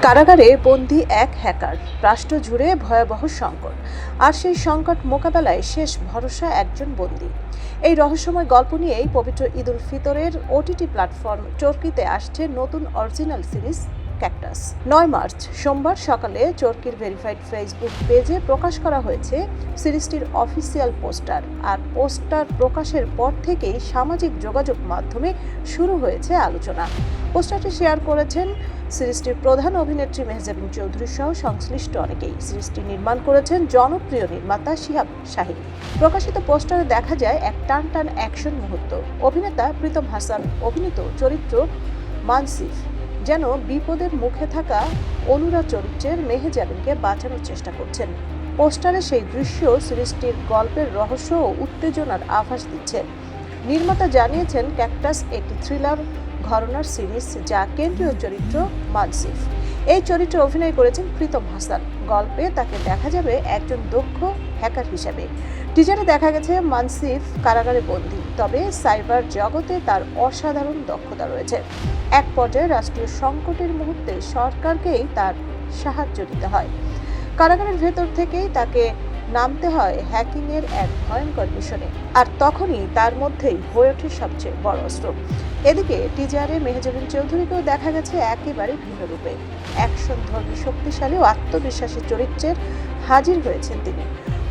কারাগারে বন্দী এক হ্যাকার, রাষ্ট্র জুড়ে ভয়াবহ সংকট, আর সেই সংকট মোকাবেলায় শেষ ভরসা একজন বন্দী। এই রহস্যময় গল্প নিয়েই পবিত্র ঈদ উল ফিতরের ওটিটি প্ল্যাটফর্ম চরকিতে আসছে নতুন অরিজিনাল সিরিজ ক্যাকটাস। ৯ মার্চ সোমবার সকালে চরকির ভেরিফাইড ফেসবুক পেজে প্রকাশ করা হয়েছে সিরিজটির অফিসিয়াল পোস্টার। আর পোস্টার প্রকাশের পর থেকেই সামাজিক যোগাযোগ মাধ্যমে শুরু হয়েছে আলোচনা। পোস্টারটি শেয়ার করেছেন সিরিজটির প্রধান অভিনেত্রী মেহজাবিন চৌধুরী সহ সংশ্লিষ্ট অনেকেই। সিরিজটি নির্মাণ করেছেন জনপ্রিয় নির্মাতা শিহাব শাহীন। প্রকাশিত পোস্টারে দেখা যায় এক টান অ্যাকশন মুহূর্ত। অভিনেতা প্রীতম হাসান অভিনীত চরিত্র মানসিফ যেন বিপদের মুখে থাকা অনুরা চরিত্রের মেহজাবিনকে বাঁচানোর চেষ্টা করছেন। পোস্টারে সেই দৃশ্য সিরিজটির গল্পের রহস্য ও উত্তেজনার আভাস দিচ্ছে। নির্মাতা জানিয়েছেন, ক্যাকটাস একটি থ্রিলার ঘরানার সিরিজ, যা কেন্দ্রীয় চরিত্র মানসিফ। এই চরিত্রে অভিনয় করেছেন প্রীতম হাসান। গল্পে তাকে দেখা যাবে একজন দক্ষ হ্যাকার হিসেবে। টিজারে দেখা গেছে মানসিফ কারাগারে বন্দী, তবে সাইবার জগতে তার অসাধারণ দক্ষতা রয়েছে। এক পর্যায়ে রাষ্ট্রীয় সংকটের মুহূর্তে সরকারকেই তার সাহায্য নিতে হয়। কারাগারের ভেতর থেকেই তাকে নামতে হয় হ্যাকিংয়ের এক ভয়ঙ্কর মিশনে, আর তখনই তার মধ্যেই হয়ে ওঠে সবচেয়ে বড় অস্ত্র। এদিকে টিজারে মেহজাবিন চৌধুরীকেও দেখা গেছে একেবারে ভিন্ন রূপে। অ্যাকশনধর্মী, শক্তিশালী ও আত্মবিশ্বাসী চরিত্রের হাজির হয়েছেন তিনি।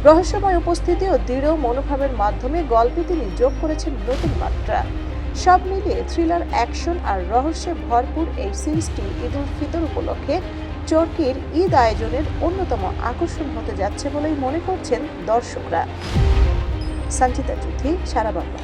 রহস্যময় উপস্থিতি ও দৃঢ় মনোভাবের মাধ্যমে গল্পে তিনি যোগ করেছেন নতুন মাত্রা। সব মিলিয়ে থ্রিলার, অ্যাকশন আর রহস্যে ভরপুর এই সিরিজটি ঈদ উল ফিতর উপলক্ষে চরকির ঈদ আয়োজনের অন্যতম আকর্ষণ হতে যাচ্ছে বলেই মনে করছেন দর্শকরা। সঞ্চিতা চৌধুরী, সারা বাংলা।